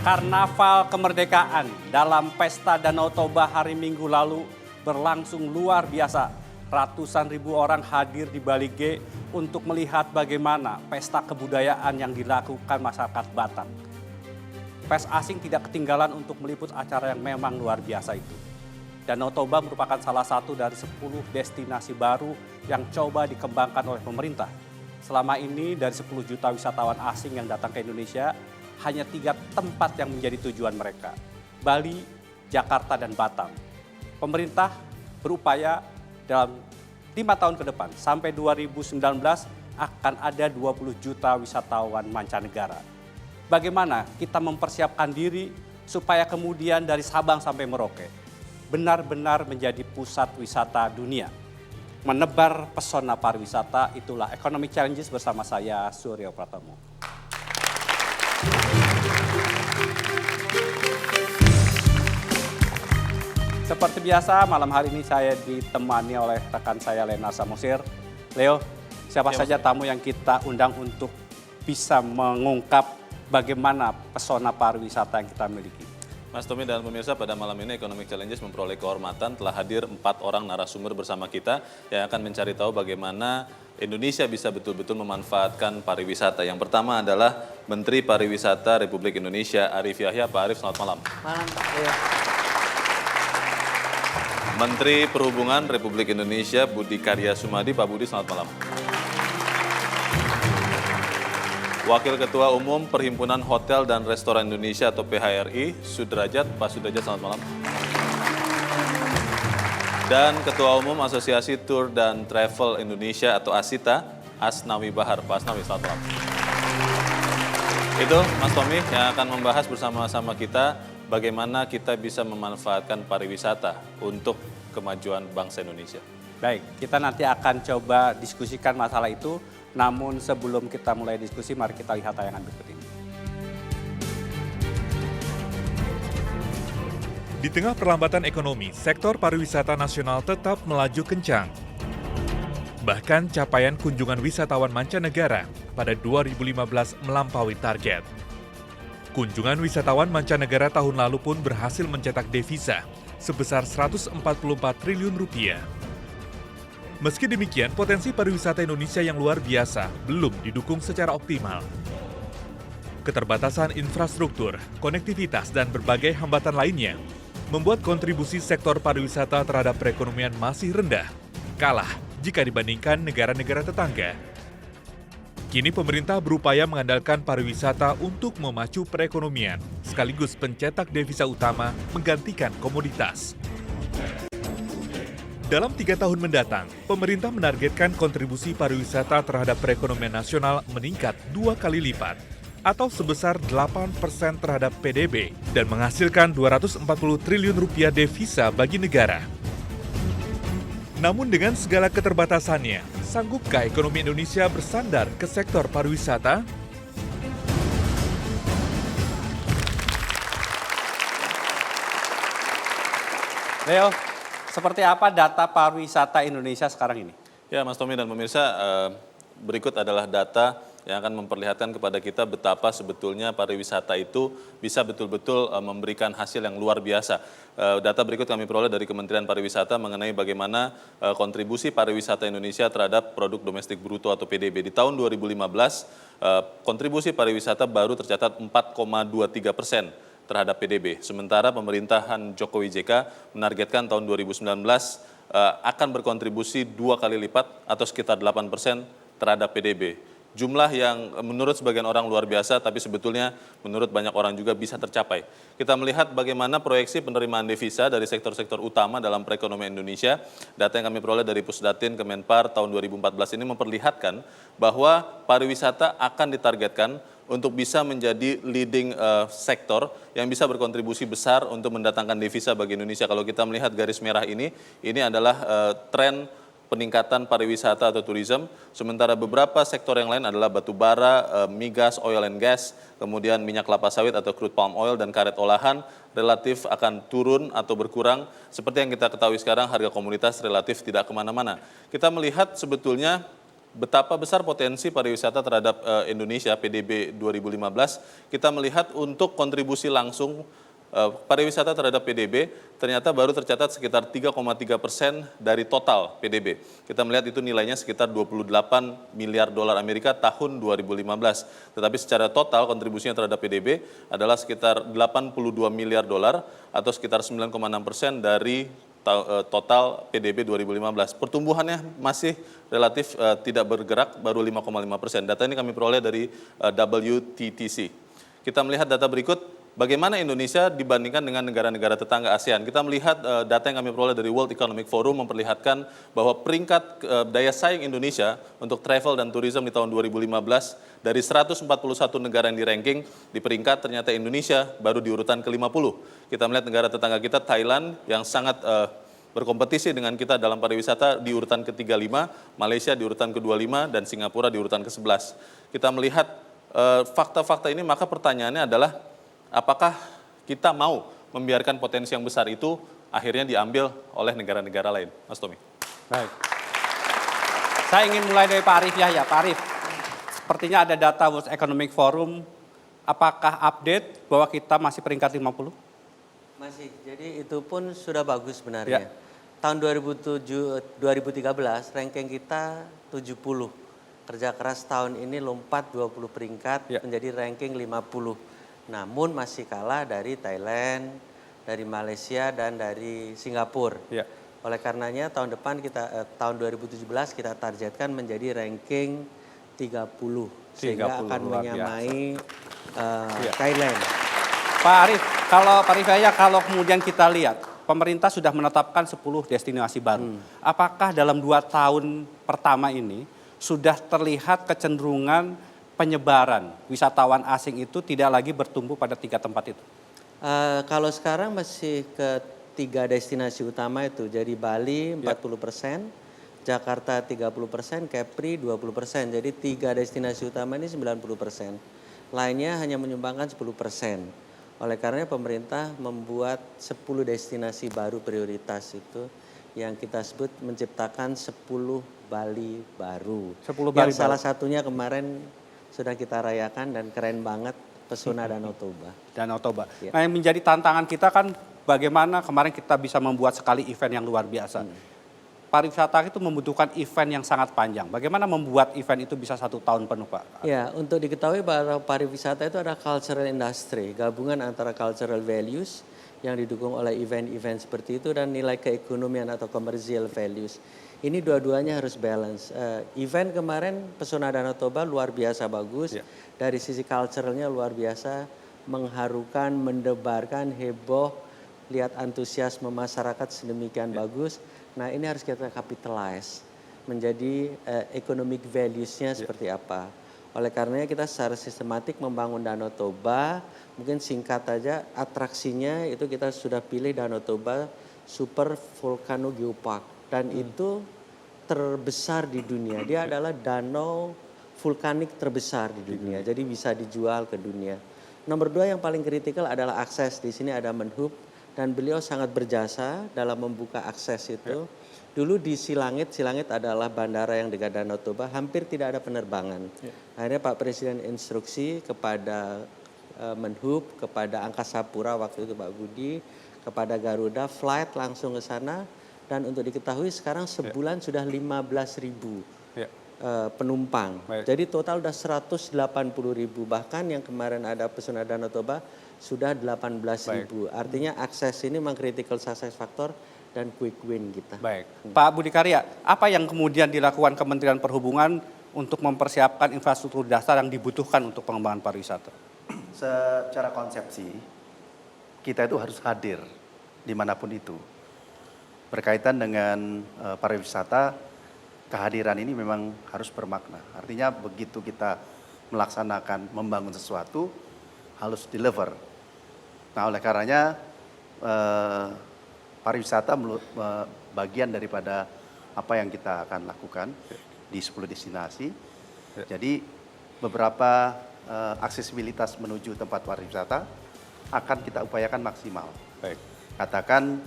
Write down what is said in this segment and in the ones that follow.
Karnaval kemerdekaan dalam Pesta Danau Toba hari Minggu lalu berlangsung luar biasa. Ratusan ribu orang hadir di Bali G untuk melihat bagaimana pesta kebudayaan yang dilakukan masyarakat Batak. Pers asing tidak ketinggalan untuk meliput acara yang memang luar biasa itu. Danau Toba merupakan salah satu dari 10 destinasi baru yang coba dikembangkan oleh pemerintah. Selama ini dari 10 juta wisatawan asing yang datang ke Indonesia, hanya 3 tempat yang menjadi tujuan mereka, Bali, Jakarta, dan Batam. Pemerintah berupaya dalam 5 tahun ke depan, sampai 2019 akan ada 20 juta wisatawan mancanegara. Bagaimana kita mempersiapkan diri supaya kemudian dari Sabang sampai Merauke benar-benar menjadi pusat wisata dunia. Menebar pesona pariwisata, itulah Economic Challenges bersama saya, Suryo Pratomo. Seperti biasa, malam hari ini saya ditemani oleh rekan saya Lena Samosir. Leo, siapa saja tamu yang kita undang untuk bisa mengungkap bagaimana pesona pariwisata yang kita miliki? Mas Tommy dan pemirsa, pada malam ini Economic Challenges memperoleh kehormatan telah hadir 4 orang narasumber bersama kita yang akan mencari tahu bagaimana Indonesia bisa betul-betul memanfaatkan pariwisata. Yang pertama adalah Menteri Pariwisata Republik Indonesia, Arief Yahya. Pak Arief, selamat malam. Malam, Pak. Ya. Menteri Perhubungan Republik Indonesia, Budi Karya Sumadi. Pak Budi, selamat malam. Wakil Ketua Umum Perhimpunan Hotel dan Restoran Indonesia atau PHRI, Sudrajat. Pak Sudrajat, selamat malam. Dan Ketua Umum Asosiasi Tour dan Travel Indonesia atau ASITA, Asnawi Bahar. Pak Asnawi, selamat malam. Itu Mas Tommy yang akan membahas bersama-sama kita bagaimana kita bisa memanfaatkan pariwisata untuk kemajuan bangsa Indonesia. Baik, kita nanti akan coba diskusikan masalah itu. Namun sebelum kita mulai diskusi, mari kita lihat tayangan berikut ini. Di tengah perlambatan ekonomi, sektor pariwisata nasional tetap melaju kencang. Bahkan capaian kunjungan wisatawan mancanegara pada 2015 melampaui target. Kunjungan wisatawan mancanegara tahun lalu pun berhasil mencetak devisa sebesar 144 triliun rupiah. Meski demikian, potensi pariwisata Indonesia yang luar biasa belum didukung secara optimal. Keterbatasan infrastruktur, konektivitas, dan berbagai hambatan lainnya membuat kontribusi sektor pariwisata terhadap perekonomian masih rendah, kalah jika dibandingkan negara-negara tetangga. Kini pemerintah berupaya mengandalkan pariwisata untuk memacu perekonomian, sekaligus pencetak devisa utama menggantikan komoditas. Dalam 3 tahun mendatang, pemerintah menargetkan kontribusi pariwisata terhadap perekonomian nasional meningkat 2 kali lipat, atau sebesar 8% terhadap PDB, dan menghasilkan 240 triliun rupiah devisa bagi negara. Namun dengan segala keterbatasannya, sanggupkah ekonomi Indonesia bersandar ke sektor pariwisata? Leo, seperti apa data pariwisata Indonesia sekarang ini? Ya, Mas Tommy dan pemirsa, berikut adalah data yang akan memperlihatkan kepada kita betapa sebetulnya pariwisata itu bisa betul-betul memberikan hasil yang luar biasa. Data berikut kami peroleh dari Kementerian Pariwisata mengenai bagaimana kontribusi pariwisata Indonesia terhadap produk domestik bruto atau PDB. Di tahun 2015, kontribusi pariwisata baru tercatat 4,23% terhadap PDB. Sementara pemerintahan Jokowi JK menargetkan tahun 2019 akan berkontribusi 2 kali lipat atau sekitar 8% terhadap PDB. Jumlah yang menurut sebagian orang luar biasa, tapi sebetulnya menurut banyak orang juga bisa tercapai. Kita melihat bagaimana proyeksi penerimaan devisa dari sektor-sektor utama dalam perekonomian Indonesia. Data yang kami peroleh dari Pusdatin Kemenpar tahun 2014 ini memperlihatkan bahwa pariwisata akan ditargetkan untuk bisa menjadi leading sektor yang bisa berkontribusi besar untuk mendatangkan devisa bagi Indonesia. Kalau kita melihat garis merah ini adalah tren peningkatan pariwisata atau tourism, sementara beberapa sektor yang lain adalah batu bara, migas, oil and gas, kemudian minyak kelapa sawit atau crude palm oil dan karet olahan relatif akan turun atau berkurang. Seperti yang kita ketahui sekarang, harga komoditas relatif tidak kemana-mana. Kita melihat sebetulnya betapa besar potensi pariwisata terhadap Indonesia PDB 2015, kita melihat untuk kontribusi langsung pariwisata terhadap PDB ternyata baru tercatat sekitar 3,3% dari total PDB. Kita melihat itu nilainya sekitar 28 miliar dolar Amerika tahun 2015. Tetapi secara total kontribusinya terhadap PDB adalah sekitar 82 miliar dolar atau sekitar 9,6% dari total PDB 2015. Pertumbuhannya masih relatif tidak bergerak, baru 5,5%. Data ini kami peroleh dari WTTC. Kita melihat data berikut. Bagaimana Indonesia dibandingkan dengan negara-negara tetangga ASEAN? Kita melihat data yang kami peroleh dari World Economic Forum memperlihatkan bahwa peringkat daya saing Indonesia untuk travel dan tourism di tahun 2015 dari 141 negara yang di-ranking di peringkat, ternyata Indonesia baru di urutan ke-50. Kita melihat negara tetangga kita, Thailand, yang sangat berkompetisi dengan kita dalam pariwisata di urutan ke-35, Malaysia di urutan ke-25, dan Singapura di urutan ke-11. Kita melihat fakta-fakta ini, maka pertanyaannya adalah, apakah kita mau membiarkan potensi yang besar itu akhirnya diambil oleh negara-negara lain? Mas Tommy. Baik. Saya ingin mulai dari Pak Arief Yahya. Pak Arief, sepertinya ada data World Economic Forum. Apakah update bahwa kita masih peringkat 50? Masih, jadi itu pun sudah bagus sebenarnya. Ya. Tahun 2013, ranking kita 70. Kerja keras tahun ini lompat 20 peringkat menjadi ranking 50. Namun masih kalah dari Thailand, dari Malaysia, dan dari Singapura. Ya. Oleh karenanya tahun depan tahun 2017 kita targetkan menjadi ranking 30. Sehingga akan menyamai Thailand. Pak Arief, kalau kemudian kita lihat, pemerintah sudah menetapkan 10 destinasi baru. Apakah dalam 2 tahun pertama ini sudah terlihat kecenderungan penyebaran wisatawan asing itu tidak lagi bertumbuh pada 3 tempat itu? Kalau sekarang masih ke 3 destinasi utama itu, jadi Bali 40%, Jakarta 30%, Kepri 20%. Jadi 3 destinasi utama ini 90%. Lainnya hanya menyumbangkan 10%. Oleh karena pemerintah membuat 10 destinasi baru prioritas itu yang kita sebut menciptakan 10 Bali baru. 10 Bali yang salah baru. satunya kemarin sudah kita rayakan dan keren banget, Pesona Danau Toba. Danau Toba. Ya. Nah, yang menjadi tantangan kita kan bagaimana kemarin kita bisa membuat sekali event yang luar biasa. Pariwisata itu membutuhkan event yang sangat panjang. Bagaimana membuat event itu bisa 1 tahun penuh, Pak? Ya, untuk diketahui bahwa pariwisata itu ada cultural industry, gabungan antara cultural values yang didukung oleh event-event seperti itu dan nilai keekonomian atau commercial values. Ini dua-duanya harus balance. Event kemarin Pesona Danau Toba luar biasa bagus. Ya. Dari sisi culturalnya luar biasa, mengharukan, mendebarkan, heboh, lihat antusiasme masyarakat sedemikian bagus. Nah ini harus kita capitalize menjadi economic values-nya seperti apa. Oleh karenanya kita secara sistematik membangun Danau Toba. Mungkin singkat aja, atraksinya itu kita sudah pilih Danau Toba Super Volcano Geopark. Dan itu terbesar di dunia. Dia adalah danau vulkanik terbesar di dunia. Jadi bisa dijual ke dunia. Nomor 2 yang paling kritikal adalah akses. Di sini ada Menhub dan beliau sangat berjasa dalam membuka akses itu. Dulu di Silangit adalah bandara yang dekat Danau Toba, hampir tidak ada penerbangan. Akhirnya Pak Presiden instruksi kepada Menhub, kepada Angkasa Pura waktu itu Pak Budi, kepada Garuda, flight langsung ke sana. Dan untuk diketahui sekarang sebulan sudah 15.000 penumpang. Baik. Jadi total sudah 180.000. Bahkan yang kemarin ada Pesona Danau Toba sudah 18.000. Artinya akses ini memang critical success factor dan quick win kita. Baik. Pak Budi Karya, apa yang kemudian dilakukan Kementerian Perhubungan untuk mempersiapkan infrastruktur dasar yang dibutuhkan untuk pengembangan pariwisata? Secara konsepsi, kita itu harus hadir dimanapun itu. Berkaitan dengan pariwisata, kehadiran ini memang harus bermakna. Artinya begitu kita melaksanakan, membangun sesuatu, harus deliver. Nah oleh karenanya pariwisata bagian daripada apa yang kita akan lakukan di 10 destinasi. Jadi beberapa aksesibilitas menuju tempat pariwisata akan kita upayakan maksimal. Baik. Katakan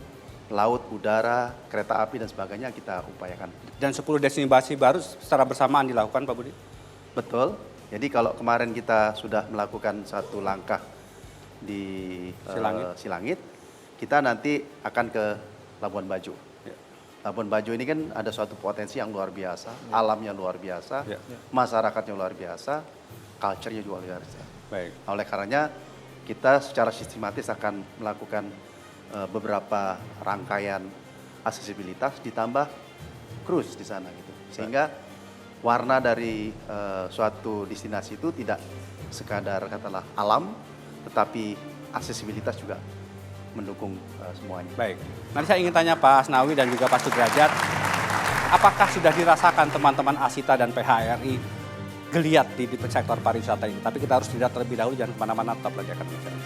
laut, udara, kereta api dan sebagainya kita upayakan. Dan 10 destinasi baru secara bersamaan dilakukan Pak Budi? Betul. Jadi kalau kemarin kita sudah melakukan satu langkah di Silangit, kita nanti akan ke Labuan Bajo. Labuan Bajo ini kan ada suatu potensi yang luar biasa, alamnya luar biasa, masyarakatnya luar biasa, culture-nya juga luar biasa. Baik. Oleh karenanya kita secara sistematis akan melakukan beberapa rangkaian aksesibilitas ditambah cruise di sana gitu. Sehingga warna dari suatu destinasi itu tidak sekadar katakanlah alam, tetapi aksesibilitas juga mendukung semuanya. Baik. Nanti saya ingin tanya Pak Asnawi dan juga Pak Sudrajat, apakah sudah dirasakan teman-teman Asita dan PHRI geliat di sektor pariwisata ini? Tapi kita harus lihat terlebih dahulu, jangan kemana-mana, tetap lagi akan bicara.